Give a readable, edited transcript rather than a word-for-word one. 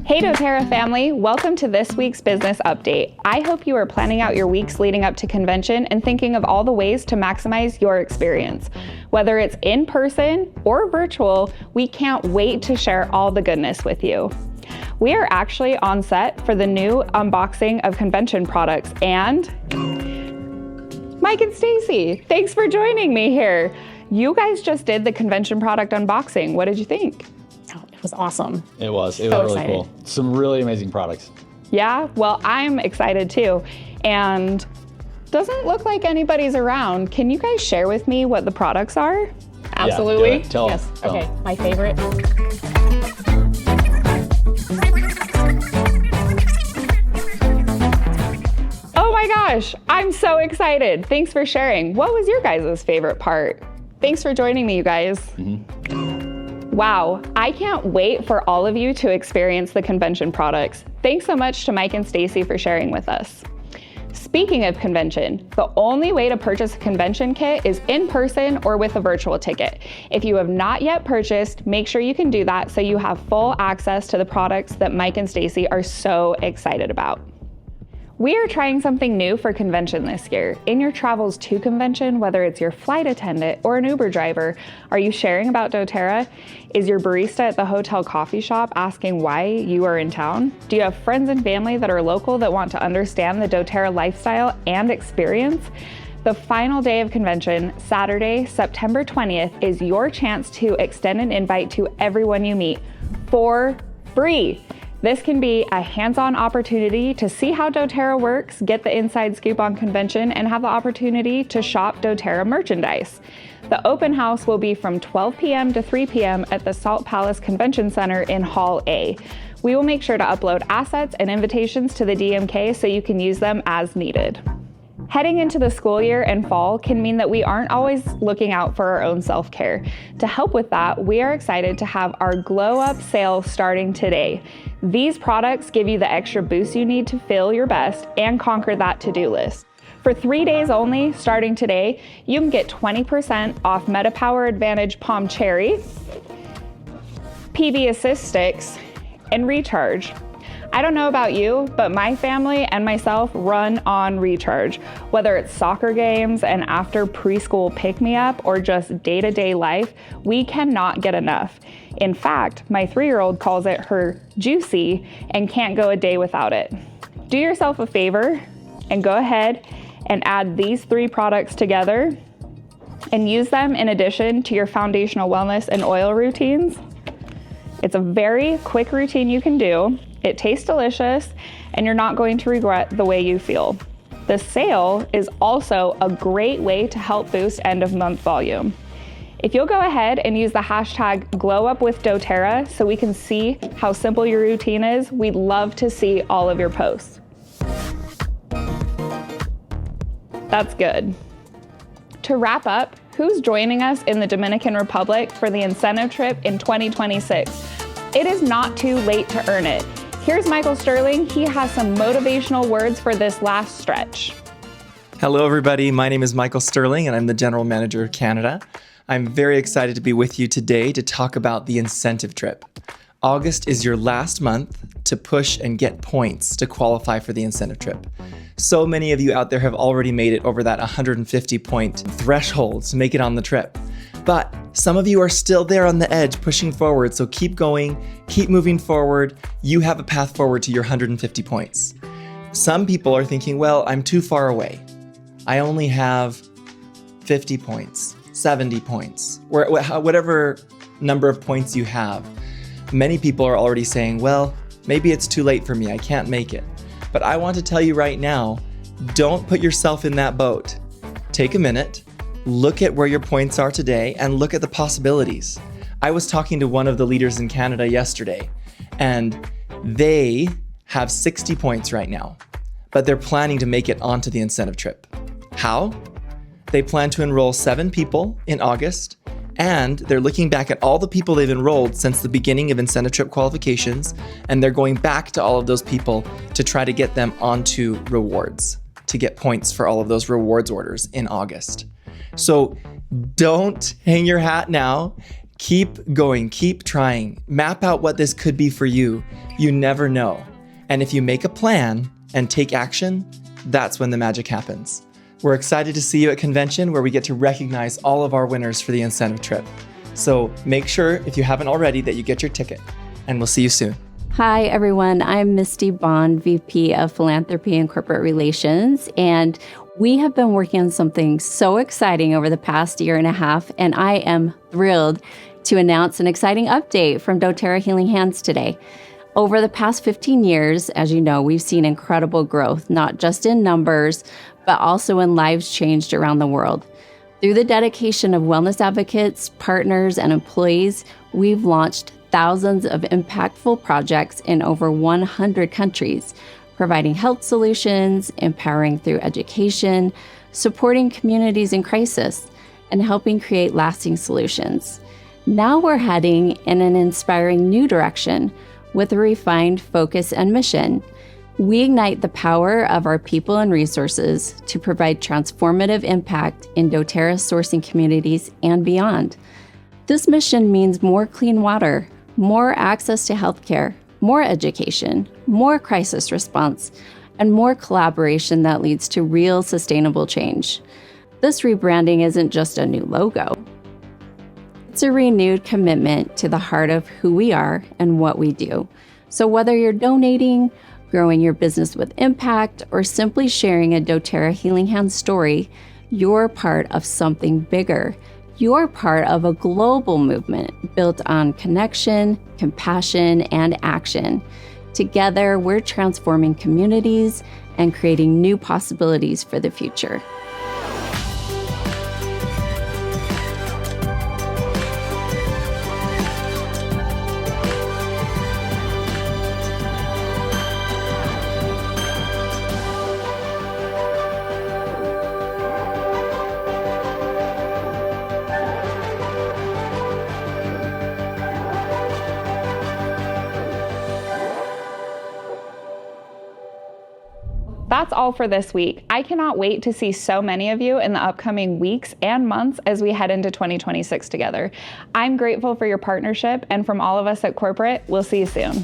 Hey doTERRA family, welcome to this week's business update. I hope you are planning out your weeks leading up to convention and thinking of all the ways to maximize your experience. Whether it's in person or virtual, we can't wait to share all the goodness with you. We are actually on set for the new unboxing of convention products, and Mike and Stacy, thanks for joining me here. You guys just did the convention product unboxing. What did you think? Oh, it was awesome. It was really cool. Some really amazing products. Yeah, well, I'm excited too. And doesn't look like anybody's around. Can you guys share with me what the products are? Absolutely. Yeah, tell yes. them. Okay, my favorite. Oh my gosh, I'm so excited. Thanks for sharing. What was your guys' favorite part? Thanks for joining me, you guys. Wow, I can't wait for all of you to experience the convention products. Thanks so much to Mike and Stacy for sharing with us. Speaking of convention, the only way to purchase a convention kit is in person or with a virtual ticket. If you have not yet purchased, make sure you can do that so you have full access to the products that Mike and Stacy are so excited about. We are trying something new for convention this year. In your travels to convention, whether it's your flight attendant or an Uber driver, are you sharing about doTERRA? Is your barista at the hotel coffee shop asking why you are in town? Do you have friends and family that are local that want to understand the doTERRA lifestyle and experience? The final day of convention, Saturday, September 20th, is your chance to extend an invite to everyone you meet for free. This can be a hands-on opportunity to see how doTERRA works, get the inside scoop on convention, and have the opportunity to shop doTERRA merchandise. The open house will be from 12 p.m. to 3 p.m. at the Salt Palace Convention Center in Hall A. We will make sure to upload assets and invitations to the DMK so you can use them as needed. Heading into the school year and fall can mean that we aren't always looking out for our own self-care. To help with that, we are excited to have our Glō Up Sale starting today. These products give you the extra boost you need to feel your best and conquer that to-do list. For 3 days only, starting today, you can get 20% off MetaPWR Advantage Palm Cherry, PB Assist Sticks, and Recharge. I don't know about you, but my family and myself run on recharge. Whether it's soccer games and after preschool pick-me-up or just day-to-day life, we cannot get enough. In fact, my 3-year-old calls it her juicy and can't go a day without it. Do yourself a favor and go ahead and add these 3 products together and use them in addition to your foundational wellness and oil routines. It's a very quick routine you can do. It tastes delicious, and you're not going to regret the way you feel. The sale is also a great way to help boost end-of-month volume. If you'll go ahead and use the hashtag #GlowUpWithDoTERRA so we can see how simple your routine is, we'd love to see all of your posts. That's good. To wrap up, who's joining us in the Dominican Republic for the incentive trip in 2026? It is not too late to earn it. Here's Michael Sterling. He has some motivational words for this last stretch. Hello, everybody. My name is Michael Sterling, and I'm the General Manager of Canada. I'm very excited to be with you today to talk about the incentive trip. August is your last month to push and get points to qualify for the incentive trip. So many of you out there have already made it over that 150-point threshold to make it on the trip. But some of you are still there on the edge pushing forward, so keep going, keep moving forward. You have a path forward to your 150 points. Some people are thinking, well, I'm too far away. I only have 50 points, 70 points, whatever number of points you have. Many people are already saying, well, maybe it's too late for me, I can't make it. But I want to tell you right now, don't put yourself in that boat. Take a minute. Look at where your points are today and look at the possibilities. I was talking to one of the leaders in Canada yesterday, and they have 60 points right now, but they're planning to make it onto the incentive trip. How? They plan to enroll 7 people in August, and they're looking back at all the people they've enrolled since the beginning of incentive trip qualifications, and they're going back to all of those people to try to get them onto rewards, to get points for all of those rewards orders in August. So don't hang your hat now. Keep going, keep trying. Map out what this could be for you. You never know. And if you make a plan and take action, that's when the magic happens. We're excited to see you at convention where we get to recognize all of our winners for the incentive trip. So make sure, if you haven't already, that you get your ticket. And we'll see you soon. Hi, everyone. I'm Misty Bond, VP of Philanthropy and Corporate Relations, and we have been working on something so exciting over the past year and a half, and I am thrilled to announce an exciting update from doTERRA Healing Hands today. Over the past 15 years, as you know, we've seen incredible growth, not just in numbers, but also in lives changed around the world. Through the dedication of wellness advocates, partners, and employees, we've launched thousands of impactful projects in over 100 countries, providing health solutions, empowering through education, supporting communities in crisis, and helping create lasting solutions. Now we're heading in an inspiring new direction with a refined focus and mission. We ignite the power of our people and resources to provide transformative impact in doTERRA sourcing communities and beyond. This mission means more clean water, more access to healthcare, more education, more crisis response, and more collaboration that leads to real sustainable change. This rebranding isn't just a new logo. It's a renewed commitment to the heart of who we are and what we do. So whether you're donating, growing your business with impact, or simply sharing a doTERRA Healing Hands story, you're part of something bigger. You're part of a global movement built on connection, compassion, and action. Together, we're transforming communities and creating new possibilities for the future. That's all for this week. I cannot wait to see so many of you in the upcoming weeks and months as we head into 2026 together. I'm grateful for your partnership, and from all of us at Corporate, we'll see you soon.